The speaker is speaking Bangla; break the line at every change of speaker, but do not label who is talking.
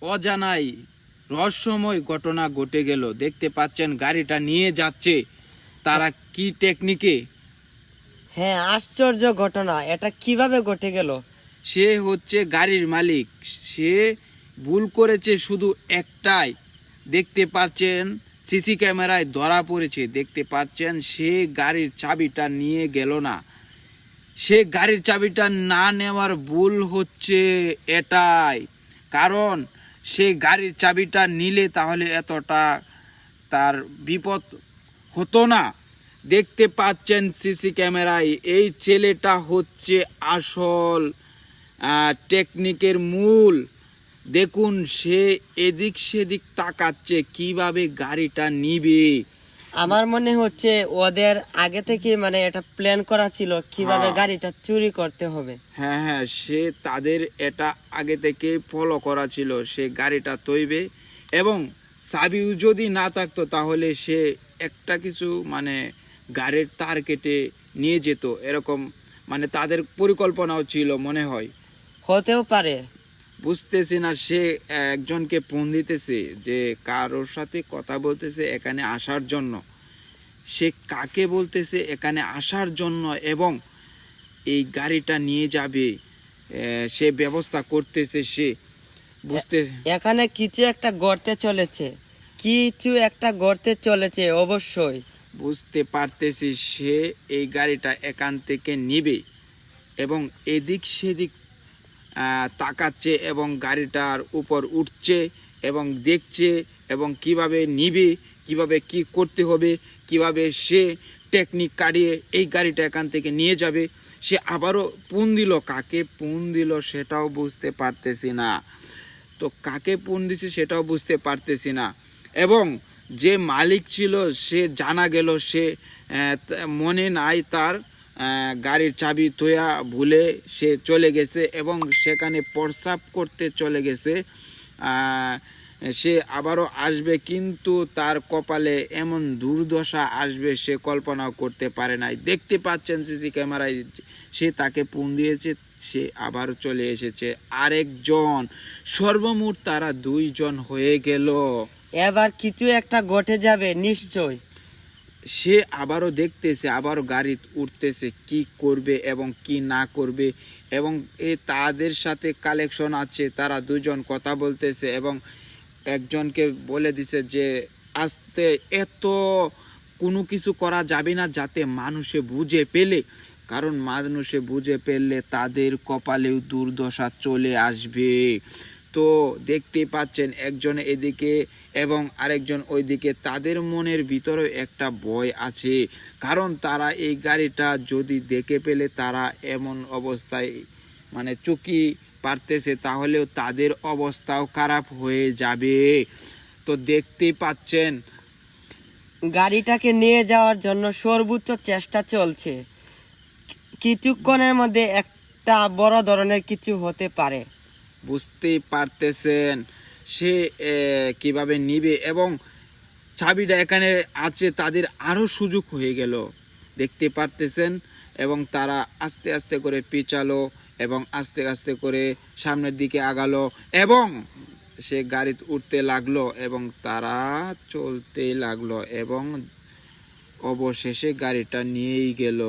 অজানাই রহস্যময় ঘটনা ঘটে গেল। দেখতে পাচ্ছেন গাড়িটা নিয়ে যাচ্ছে তারা কি টেকনিকে।
হ্যাঁ, আশ্চর্য ঘটনা, এটা কিভাবে ঘটে গেল?
সে হচ্ছে গাড়ির মালিক, সে ভুল করেছে শুধু একটাই। দেখতে পাচ্ছেন সিসি ক্যামেরায় ধরা পড়েছে। দেখতে পাচ্ছেন সে গাড়ির চাবিটা নিয়ে গেল না। সে গাড়ির চাবিটা না নেওয়ার ভুল হচ্ছে এটাই, কারণ সে গাড়ির চাবিটা নিলে তাহলে এতটা তার বিপদ হতো না। দেখতে পাচ্ছেন সিসি ক্যামেরায় এই ছেলেটা হচ্ছে আসল টেকনিকের মূল। দেখুন সে এদিক সেদিক তাকাচ্ছে কিভাবে গাড়িটা নিবে।
আমার মনে হচ্ছে ওদের আগে থেকে মানে এটা প্ল্যান করা ছিল কিভাবে
হ্যাঁ।
গাড়িটা চুরি করতে হবে।
হ্যাঁ হ্যাঁ, সে তাদের এটা আগে থেকে ফলো করা ছিল। সে গাড়িটা তৈবে এবং চাবি যদি না থাকতো তাহলে সে একটা কিছু মানে গাড়ির তার কেটে নিয়ে যেত, এরকম মানে তাদের পরিকল্পনাও ছিল মনে হয়।
হতেও পারে।
বুঝতেছি না, সে একজনকে ফোন দিতেছে যে কারোর সাথে কথা বলতেছে এখানে আসার জন্য। সে কাকে বলতেছে এখানে আসার জন্য এবং এই গাড়িটা নিয়ে যাবে সে ব্যবস্থা করতেছে। সে বুঝতে
এখানে কিছু একটা গর্তে চলেছে, কিছু একটা গর্তে চলেছে অবশ্যই।
বুঝতে পারতেছি সে এই গাড়িটা এখান থেকে নিবে এবং এদিক সেদিক তাকাচ্ছে এবং গাড়িটার উপর উঠছে এবং দেখছে এবং কিভাবে নিবে, কিভাবে কি করতে হবে, কিভাবে সে টেকনিক কাটিয়ে এই গাড়িটা এখান থেকে নিয়ে যাবে। সে আবারও ফোন দিল, কাকে ফোন দিল সেটাও বুঝতে পারতেছি না। তো কাকে ফোন দিছে সেটাও বুঝতে পারতেছি না। এবং যে মালিক ছিল সে জানা গেল সে মনে নাই তার গাড়ির চাবি থোয়া ভুলে সে চলে গেছে এবং সেখানে প্রস্রাব করতে চলে গেছে। সে আবারও আসবে কিন্তু তার কপালে এমন দুর্দশা আসবে সে কল্পনাও করতে পারে নাই। দেখতে পাচ্ছেন সিসি ক্যামেরায় সে তাকে ফোন দিয়েছে, সে আবার চলে এসেছে আরেকজন। সর্বমোট তারা 2 জন হয়ে গেল।
এবার কিছু একটা ঘটে যাবে নিশ্চয়।
সে আবারও দেখতেছে, আবারও গাড়ি উঠতেছে কি করবে এবং কি না করবে। এবং তাদের সাথে কালেকশন আছে, তারা 2 জন কথা বলতেছে এবং একজনকে বলে দিছে যে আস্তে এত কোনো কিছু করা যাবে না যাতে মানুষে বুঝে পেলে, কারণ মানুষে বুঝে পেলে তাদের কপালেও দুর্দশা চলে আসবে। তো দেখতে পাচ্ছেন একজন এদিকে এবং আরেকজন ওইদিকে, তাদের মনের ভিতরে একটা ভয় আছে, কারণ তারা এই গাড়িটা যদি দেখে পেলে তারা এমন অবস্থায় মানে চুকি পারতেছে তাহলেও তাদের অবস্থাও খারাপ হয়ে যাবে। তো দেখতেই পাচ্ছেন
গাড়িটাকে নিয়ে যাওয়ার জন্য সর্বোচ্চ চেষ্টা চলছে। কিছুক্ষণের মধ্যে একটা বড় ধরনের কিছু হতে পারে।
বুঝতেই পারতেছেন সে কিভাবে নিবে এবং চাবিটা এখানে আছে, তাদের আরও সুযোগ হয়ে গেল। দেখতে পারতেছেন এবং তারা আস্তে আস্তে করে পিছালো এবং আস্তে আস্তে করে সামনের দিকে আগালো এবং সে গাড়িতে উঠতে লাগলো এবং তারা চলতে লাগলো এবং অবশেষে গাড়িটা নিয়েই গেল।